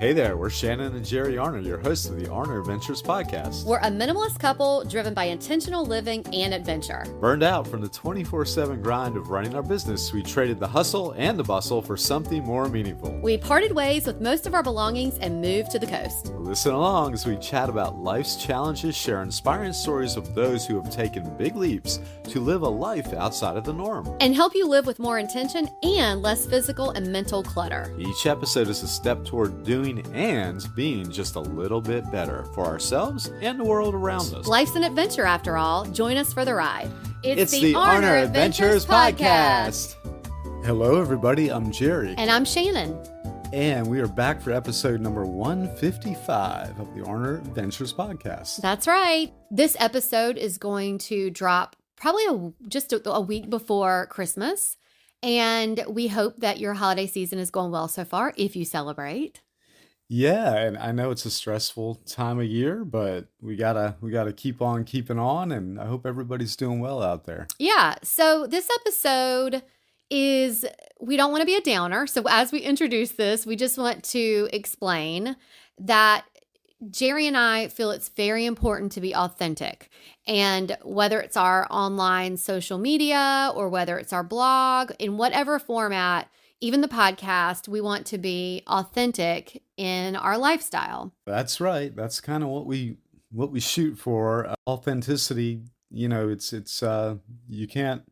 Hey there, we're Shannon and Jerry Arner, your hosts of the Arner Adventures podcast. We're a minimalist couple driven by intentional living and adventure. Burned out from the 24/7 grind of running our business, we traded the hustle and the bustle for something more meaningful. We parted ways with most of our belongings and moved to the coast. Listen along as we chat about life's challenges, share inspiring stories of those who have taken big leaps to live a life outside of the norm, and help you live with more intention and less physical and mental clutter. Each episode is a step toward doing and being just a little bit better for ourselves and the world around us. Life's an adventure after all. Join us for the ride. It's the Arner Adventures podcast. Hello, everybody. I'm Jerry. And I'm Shannon. And we are back for episode number 155 of the Arner Adventures podcast. That's right. This episode is going to drop probably just a week before Christmas. And we hope that your holiday season is going well so far, if you celebrate. Yeah, and I know it's a stressful time of year, but we gotta keep on keeping on, and I hope everybody's doing well out there. Yeah, so this episode is, we don't want to be a downer. So as we introduce this, we just want to explain that Jerry and I feel it's very important to be authentic. And whether it's our online social media or whether it's our blog, in whatever format, even the podcast, we want to be authentic in our lifestyle. That's right. That's kind of what we shoot for. Authenticity, you know, it's you can't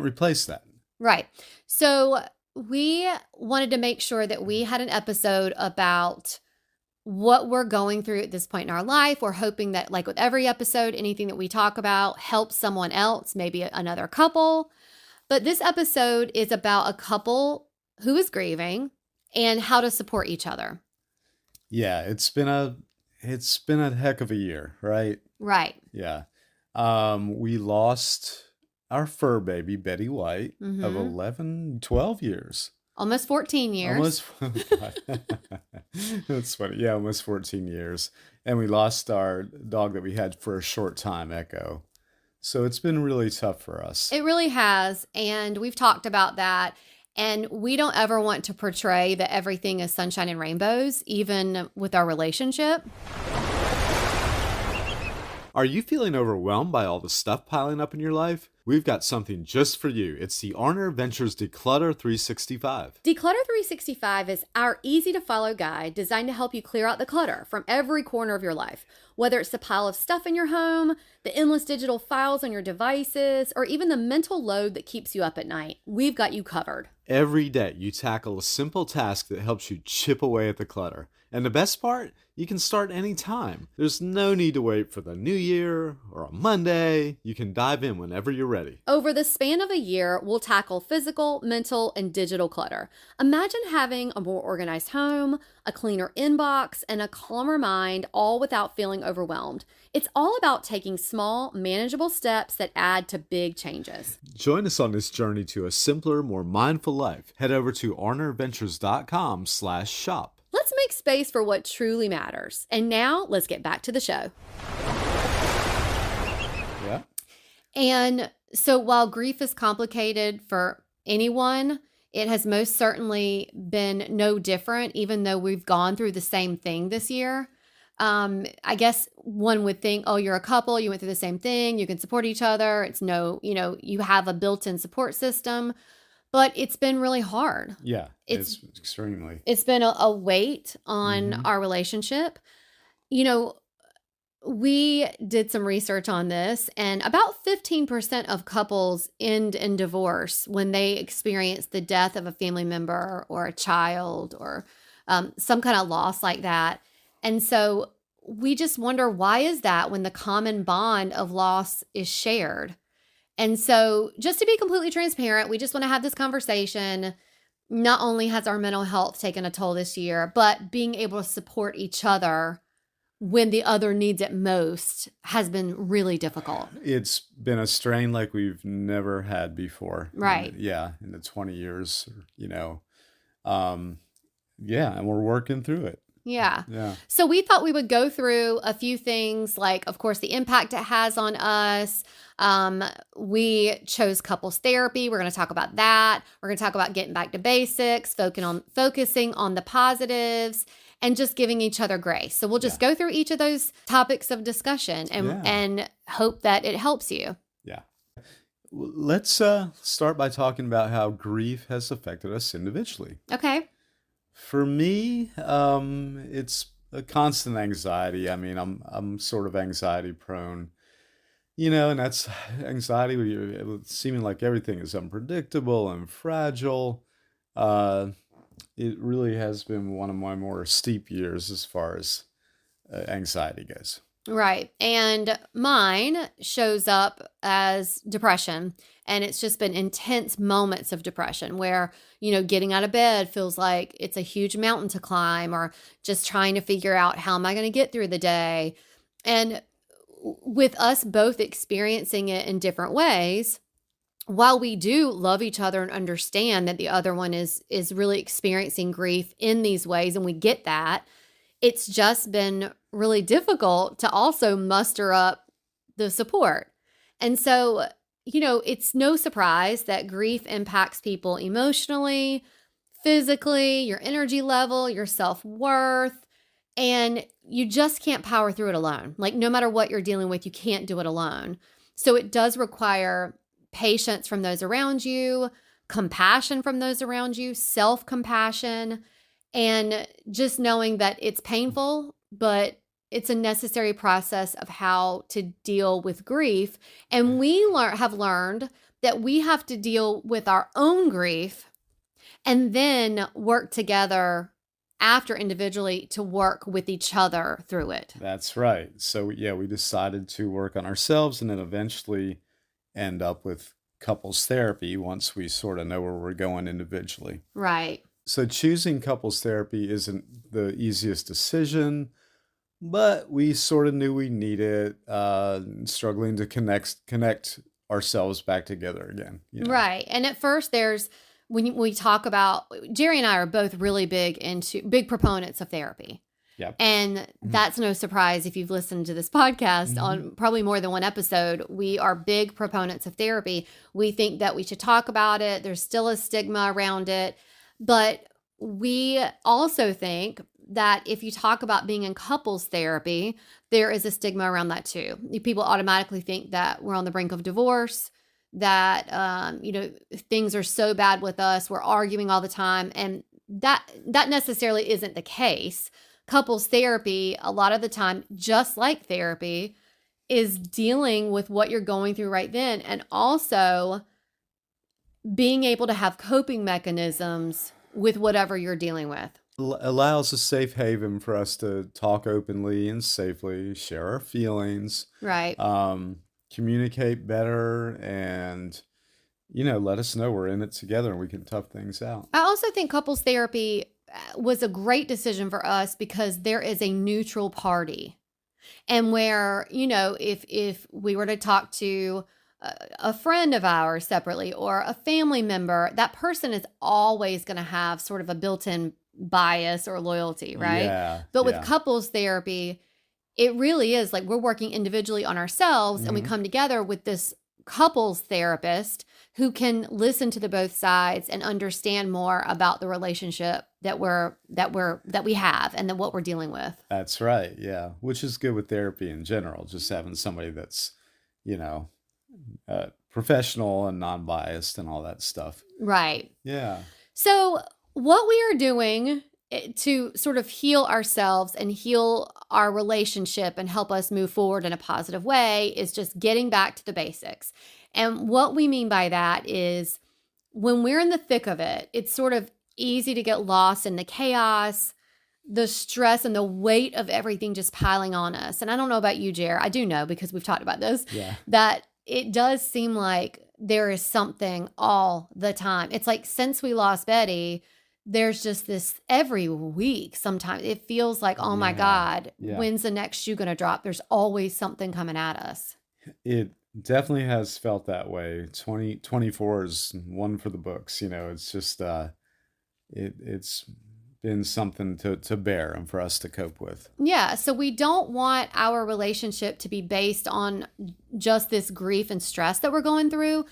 replace that. Right. So we wanted to make sure that we had an episode about what we're going through at this point in our life. We're hoping that, like with every episode, anything that we talk about helps someone else, maybe another couple. But this episode is about a couple who is grieving and how to support each other. Yeah, it's been a heck of a year, right? Right. Yeah. We lost our fur baby, Betty White, of 12 years. Almost 14 years. That's funny. Yeah, almost 14 years. And we lost our dog that we had for a short time, Echo. So it's been really tough for us. It really has. And we've talked about that. And we don't ever want to portray that everything is sunshine and rainbows, even with our relationship. Are you feeling overwhelmed by all the stuff piling up in your life? We've got something just for you. It's the Arner Adventures Declutter 365. Declutter 365 is our easy-to-follow guide designed to help you clear out the clutter from every corner of your life. Whether it's the pile of stuff in your home, the endless digital files on your devices, or even the mental load that keeps you up at night, we've got you covered. Every day, you tackle a simple task that helps you chip away at the clutter. And the best part? You can start anytime. There's no need to wait for the new year or a Monday. You can dive in whenever you're ready. Over the span of a year, we'll tackle physical, mental, and digital clutter. Imagine having a more organized home, a cleaner inbox, and a calmer mind, all without feeling overwhelmed. It's all about taking small, manageable steps that add to big changes. Join us on this journey to a simpler, more mindful life. Head over to arneradventures.com/shop. Let's make space for what truly matters. And now let's get back to the show. Yeah. And so while grief is complicated for anyone, it has most certainly been no different, even though we've gone through the same thing this year. I guess one would think, oh, you're a couple, you went through the same thing, you can support each other. It's you have a built-in support system. But it's been really hard. Yeah, it's extremely. It's been a weight on our relationship. You know, we did some research on this, and about 15% of couples end in divorce when they experience the death of a family member or a child or some kind of loss like that. And so we just wonder, why is that when the common bond of loss is shared? And so just to be completely transparent, we just want to have this conversation. Not only has our mental health taken a toll this year, but being able to support each other when the other needs it most has been really difficult. It's been a strain like we've never had before. Right. In the 20 years, and we're working through it. Yeah. Yeah. So we thought we would go through a few things, like, of course, the impact it has on us. We chose couples therapy. We're going to talk about that. We're going to talk about getting back to basics, focusing on the positives. and just giving each other grace. So we'll just go through each of those topics of discussion and hope that it helps you. Yeah. Let's start by talking about how grief has affected us individually. Okay. For me, it's a constant anxiety. I mean, I'm sort of anxiety prone, and that's anxiety seeming like everything is unpredictable and fragile. It really has been one of my more steep years as far as anxiety goes. Right. And mine shows up as depression. And it's just been intense moments of depression where, getting out of bed feels like it's a huge mountain to climb, or just trying to figure out how am I going to get through the day. And with us both experiencing it in different ways, while we do love each other and understand that the other one is really experiencing grief in these ways, and we get that, it's just been really difficult to also muster up the support. And so, it's no surprise that grief impacts people emotionally, physically, your energy level, your self-worth, and you just can't power through it alone. Like, no matter what you're dealing with, you can't do it alone. So it does require patience from those around you, compassion from those around you, self-compassion, and just knowing that it's painful, but it's a necessary process of how to deal with grief. And we have learned that we have to deal with our own grief and then work together after individually to work with each other through it. That's right. So we decided to work on ourselves and then eventually end up with couples therapy once we sort of know where we're going individually. Right. So choosing couples therapy isn't the easiest decision, but we sort of knew we needed struggling to connect ourselves back together again. Right. And at first when we talk about, Jerry and I are both really big proponents of therapy. Yep. And that's no surprise if you've listened to this podcast on probably more than one episode. We are big proponents of therapy. We think that we should talk about it. There's still a stigma around it. But we also think that if you talk about being in couples therapy, there is a stigma around that too. People automatically think that we're on the brink of divorce, that, things are so bad with us, we're arguing all the time. And that necessarily isn't the case. Couples therapy, a lot of the time, just like therapy, is dealing with what you're going through right then, and also being able to have coping mechanisms with whatever you're dealing with. Allows a safe haven for us to talk openly and safely, share our feelings, Right. Communicate better, and let us know we're in it together and we can tough things out. I also think couples therapy was a great decision for us because there is a neutral party. And where, if we were to talk to a friend of ours separately or a family member, that person is always going to have sort of a built-in bias or loyalty, right? Yeah. But with couples therapy, it really is like we're working individually on ourselves, and we come together with this couples therapist who can listen to the both sides and understand more about the relationship that we have and then what we're dealing with. That's right. Yeah. Which is good with therapy in general, just having somebody that's, professional and non-biased and all that stuff. Right. Yeah. So what we are doing to sort of heal ourselves and heal our relationship and help us move forward in a positive way is just getting back to the basics. And what we mean by that is when we're in the thick of it, it's sort of easy to get lost in the chaos, the stress, and the weight of everything just piling on us. And I don't know about you, Jer. I do know because we've talked about this, that it does seem like there is something all the time. It's like since we lost Betty, there's just this every week. Sometimes it feels like, oh my God, when's the next shoe going to drop? There's always something coming at us. It definitely has felt that way. 2024 is one for the books. It's just, it's been something to bear and for us to cope with. Yeah. So we don't want our relationship to be based on just this grief and stress that we're going through.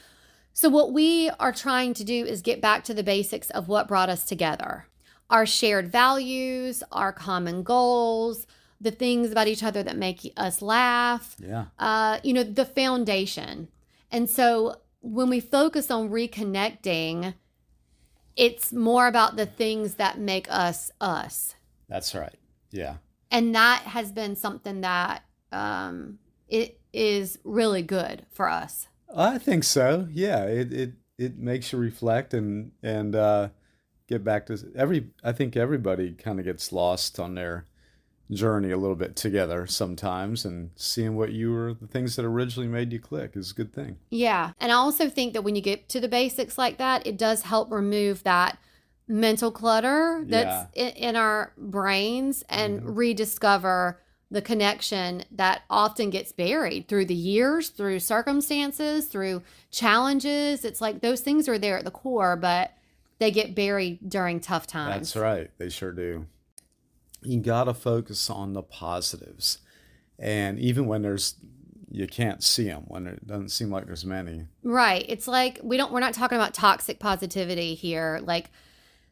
So what we are trying to do is get back to the basics of what brought us together. our shared values, our common goals, the things about each other that make us laugh, Yeah. The foundation. And so when we focus on reconnecting, it's more about the things that make us us. That's right. Yeah. And that has been something that it is really good for us. I think so. Yeah. It makes you reflect and get back to I think everybody kind of gets lost on their journey a little bit together sometimes, and seeing the things that originally made you click is a good thing. Yeah. And I also think that when you get to the basics like that, it does help remove that mental clutter that's in our brains and rediscover the connection that often gets buried through the years, through circumstances, through challenges. It's like those things are there at the core, but they get buried during tough times. That's right. They sure do. You got to focus on the positives. And even when you can't see them, when it doesn't seem like there's many. Right. It's like we're not talking about toxic positivity here. Like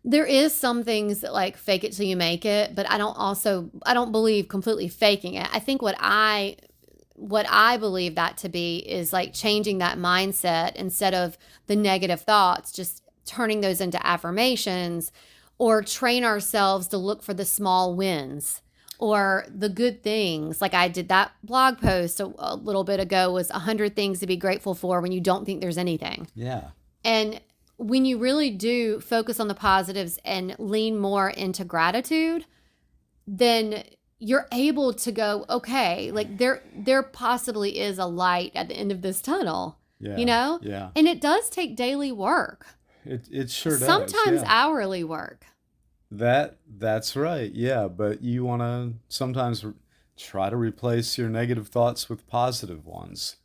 there is some things that like fake it till you make it, but I don't believe completely faking it. I think what I believe that to be is like changing that mindset instead of the negative thoughts, just turning those into affirmations, or train ourselves to look for the small wins or the good things. Like I did that blog post a little bit ago, was 100 things to be grateful for when you don't think there's anything. Yeah. And when you really do focus on the positives and lean more into gratitude, then you're able to go, okay, like there possibly is a light at the end of this tunnel, Yeah. Yeah. And it does take daily work. It sure does. Sometimes hourly work. That's right. Yeah, but you want to sometimes try to replace your negative thoughts with positive ones,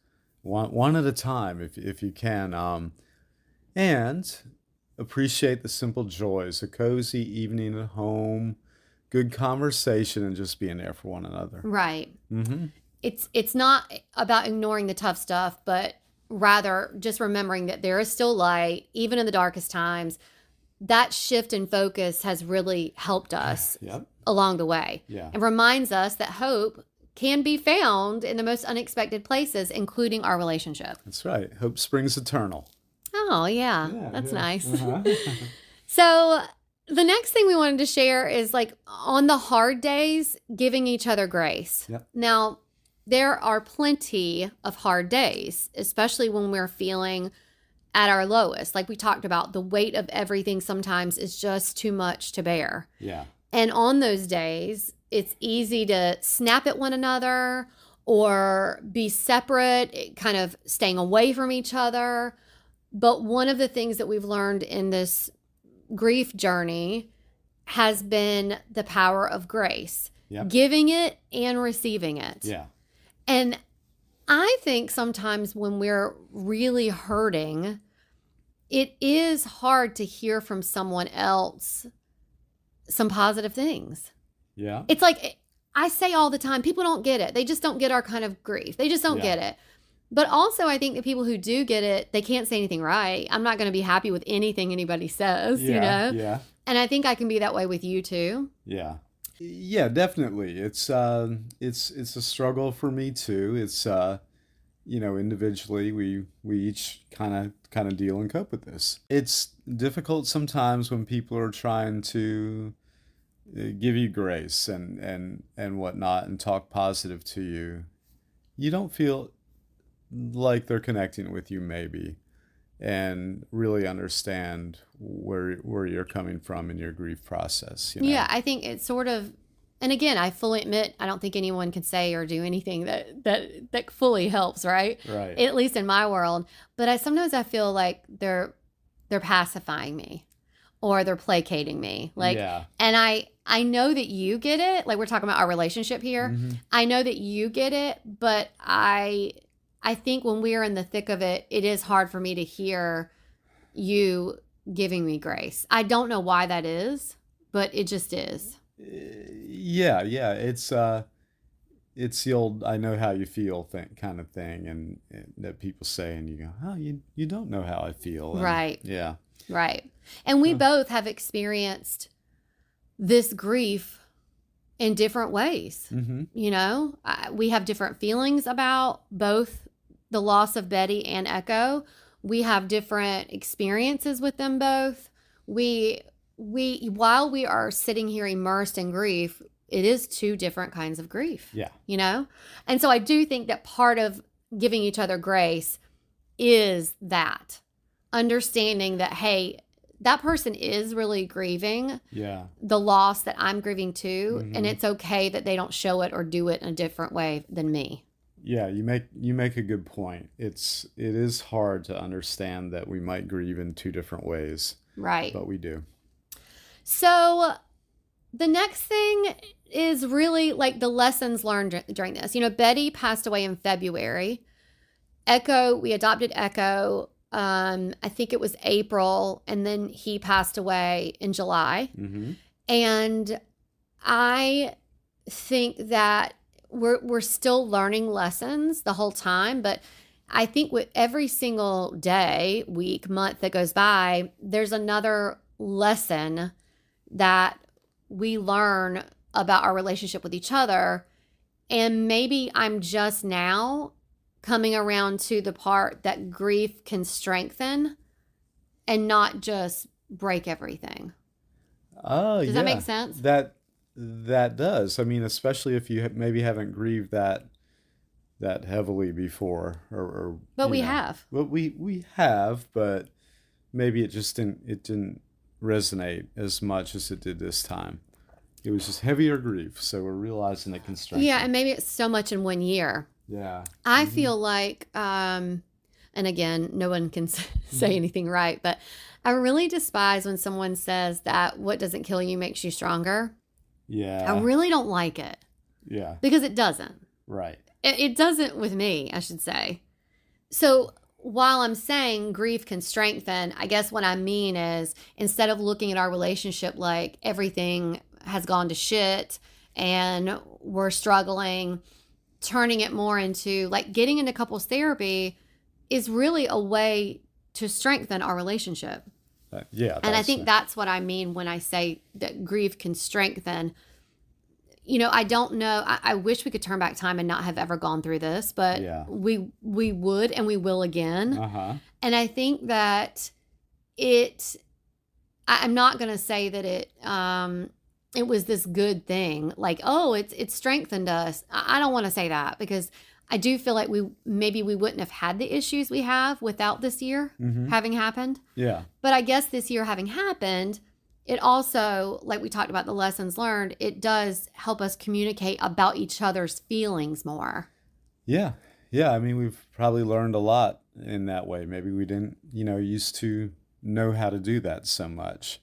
one at a time, if you can, and appreciate the simple joys: a cozy evening at home, good conversation, and just being there for one another. Right. Mm-hmm. It's not about ignoring the tough stuff, but rather just remembering that there is still light, even in the darkest times. That shift in focus has really helped us along the way. Yeah. And reminds us that hope can be found in the most unexpected places, including our relationship. That's right. Hope springs eternal. Oh, yeah. That's nice. Uh-huh. So the next thing we wanted to share is like on the hard days, giving each other grace. Yep. Now, there are plenty of hard days, especially when we're feeling at our lowest. Like we talked about, the weight of everything sometimes is just too much to bear. Yeah. And on those days, it's easy to snap at one another or be separate, kind of staying away from each other. But one of the things that we've learned in this grief journey has been the power of grace, giving it and receiving it. Yeah. And I think sometimes when we're really hurting, it is hard to hear from someone else some positive things. Yeah. It's like I say all the time, people don't get it. They just don't get our kind of grief. They just don't get it. But also I think the people who do get it, they can't say anything right. I'm not going to be happy with anything anybody says, you know? Yeah. And I think I can be that way with you too. Yeah. Yeah, definitely. It's a struggle for me too. It's individually we each kind of deal and cope with this. It's difficult sometimes when people are trying to give you grace and whatnot and talk positive to you. You don't feel like they're connecting with you maybe, and really understand where you're coming from in your grief process. Yeah, I think it's sort of, and again, I fully admit I don't think anyone can say or do anything that fully helps, right? Right. At least in my world. But sometimes I feel like they're pacifying me or they're placating me. Like, and I know that you get it. Like we're talking about our relationship here. Mm-hmm. I know that you get it, but I think when we are in the thick of it, it is hard for me to hear you giving me grace. I don't know why that is, but it just is. Yeah. It's the old "I know how you feel" kind of thing, and that people say, and you go, "Oh, you don't know how I feel." And, right. Yeah. Right. And we both have experienced this grief in different ways. Mm-hmm. You know, we have different feelings about both the loss of Betty and Echo. We have different experiences with them both. We while we are sitting here immersed in grief, it is two different kinds of grief. Yeah. You know? And so I do think that part of giving each other grace is that understanding that, hey, that person is really grieving Yeah. the loss that I'm grieving too. Mm-hmm. And it's okay that they don't show it or do it in a different way than me. Yeah, you make a good point. It is hard to understand that we might grieve in two different ways, Right. but we do. So the next thing is really like the lessons learned during this. You know, Betty passed away in February. Echo, we adopted Echo. I think it was April, and then he passed away in July. Mm-hmm. And I think that we're still learning lessons the whole time, but I think with every single day, week, month that goes by, there's another lesson that we learn about our relationship with each other. And maybe I'm just now coming around to the part that grief can strengthen and not just break everything. Oh, yeah. Does that make sense? That does. I mean, especially if you maybe haven't grieved that heavily before, or But you we know. have. Well, we have, but maybe it didn't resonate as much as it did this time. It was just heavier grief, so we're realizing it can strengthen. Yeah, and maybe it's so much in one year. Yeah. I feel like, and again, no one can say anything right, but I really despise when someone says that what doesn't kill you makes you stronger. Yeah. I really don't like it Yeah. because it doesn't. Right. It doesn't with me, I should say. So while I'm saying grief can strengthen, I guess what I mean is instead of looking at our relationship like everything has gone to shit and we're struggling, turning it more into like getting into couples therapy is really a way to strengthen our relationship. Yeah. And I think that's what I mean when I say that grief can strengthen. You know, I don't know. I wish we could turn back time and not have ever gone through this, but Yeah. we would and we will again. Uh-huh. And I think that I'm not going to say that it was this good thing. Like, oh, it strengthened us. I don't want to say that because I do feel like we wouldn't have had the issues we have without this year having happened. Yeah. But I guess this year having happened, it also, like we talked about the lessons learned, it does help us communicate about each other's feelings more. Yeah. Yeah. I mean, we've probably learned a lot in that way. Maybe we didn't, used to know how to do that so much.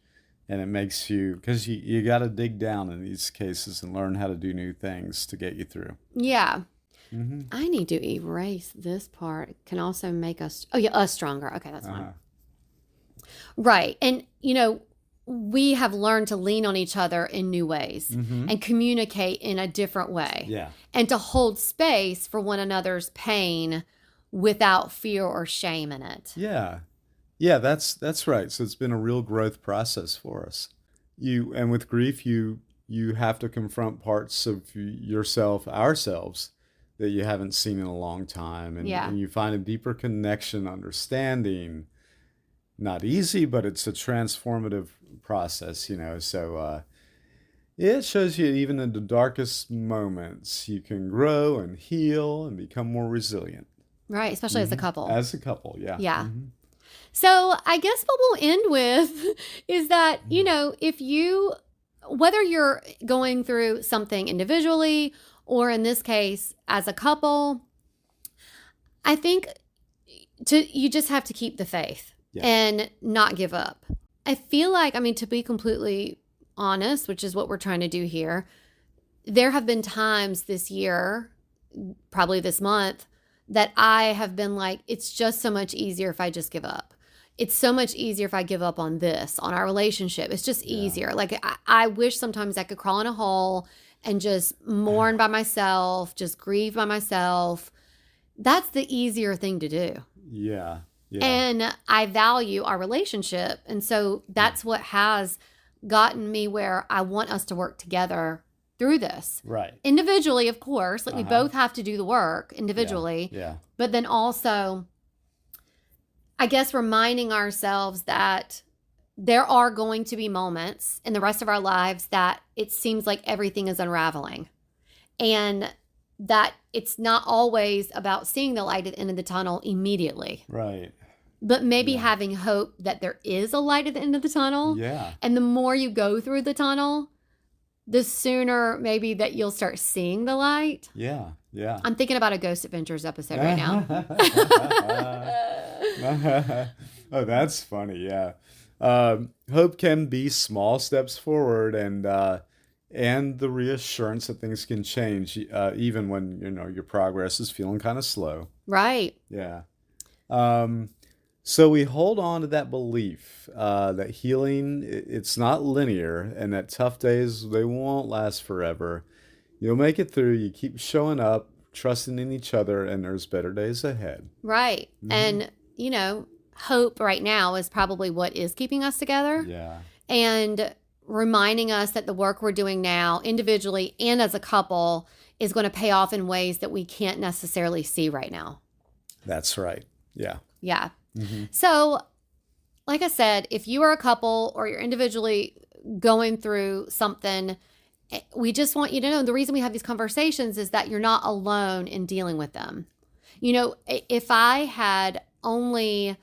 And it makes you, because you got to dig down in these cases and learn how to do new things to get you through. Yeah. Mm-hmm. I need to erase this part. It can also make us, us stronger. Okay, that's fine. Right. And, we have learned to lean on each other in new ways and communicate in a different way. Yeah. And to hold space for one another's pain without fear or shame in it. Yeah. Yeah, that's right. So it's been a real growth process for us. And with grief, you have to confront parts of ourselves that you haven't seen in a long time. And you find a deeper connection, understanding. Not easy, but it's a transformative process, So it shows you even in the darkest moments, you can grow and heal and become more resilient. Right, especially as a couple. As a couple, yeah. Yeah. So I guess what we'll end with is that, whether you're going through something individually or in this case as a couple, I think you just have to keep the faith. Yeah. And not give up. I feel like, to be completely honest, which is what we're trying to do here, there have been times this year, probably this month, that I have been like, it's just so much easier if I just give up. It's so much easier if I give up on this, on our relationship. It's just easier. Like, I wish sometimes I could crawl in a hole and just mourn by myself, just grieve by myself. That's the easier thing to do. Yeah. Yeah. And I value our relationship. And so that's what has gotten me where I want us to work together through this. Right. Individually, of course. Like we both have to do the work individually. Yeah. But then also, I guess reminding ourselves that there are going to be moments in the rest of our lives that it seems like everything is unraveling. And that it's not always about seeing the light at the end of the tunnel immediately. Right. But maybe having hope that there is a light at the end of the tunnel. Yeah. And the more you go through the tunnel, the sooner maybe that you'll start seeing the light. Yeah. Yeah. I'm thinking about a Ghost Adventures episode right now. Oh, that's funny. Yeah. Hope can be small steps forward and the reassurance that things can change, even when, your progress is feeling kind of slow. Right. Yeah. So we hold on to that belief that healing, it's not linear, and that tough days, they won't last forever. You'll make it through. You keep showing up, trusting in each other, and there's better days ahead. Right. And, hope right now is probably what is keeping us together. Yeah. And reminding us that the work we're doing now, individually and as a couple, is going to pay off in ways that we can't necessarily see right now. That's right. Yeah. Yeah. So, like I said, if you are a couple or you're individually going through something, we just want you to know the reason we have these conversations is that you're not alone in dealing with them. If I had only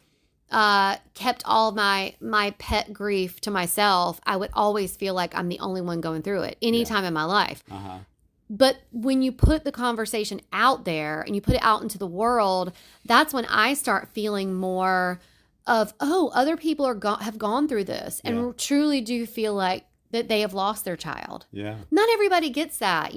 kept all of my pet grief to myself, I would always feel like I'm the only one going through it anytime in my life. But when you put the conversation out there and you put it out into the world, that's when I start feeling more of, other people have gone through this and truly do feel like that they have lost their child. Yeah. Not everybody gets that,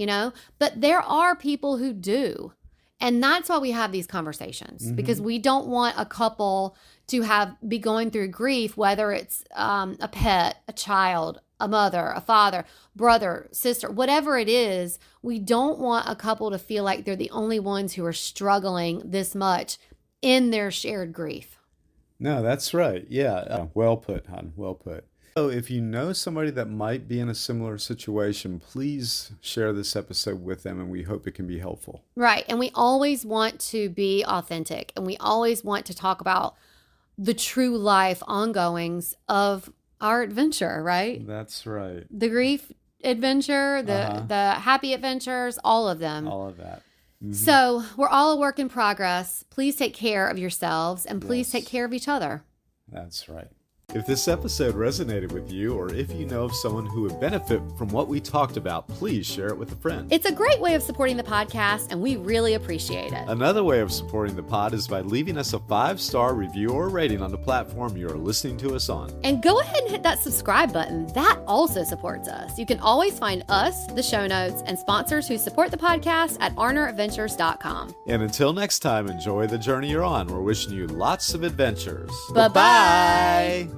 but there are people who do. And that's why we have these conversations, because we don't want a couple to be going through grief, whether it's a pet, a child, a mother, a father, brother, sister, whatever it is. We don't want a couple to feel like they're the only ones who are struggling this much in their shared grief. No, that's right. Yeah. Well put, hon. Well put. So if you know somebody that might be in a similar situation, please share this episode with them, and we hope it can be helpful. Right. And we always want to be authentic, and we always want to talk about the true life ongoings of our adventure, right? That's right. The grief adventure, the happy adventures, all of them. All of that. So we're all a work in progress. Please take care of yourselves, and please take care of each other. That's right. If this episode resonated with you, or if you know of someone who would benefit from what we talked about, please share it with a friend. It's a great way of supporting the podcast, and we really appreciate it. Another way of supporting the pod is by leaving us a 5-star review or rating on the platform you are listening to us on. And go ahead and hit that subscribe button. That also supports us. You can always find us, the show notes, and sponsors who support the podcast at arneradventures.com. And until next time, enjoy the journey you're on. We're wishing you lots of adventures. Bye-bye.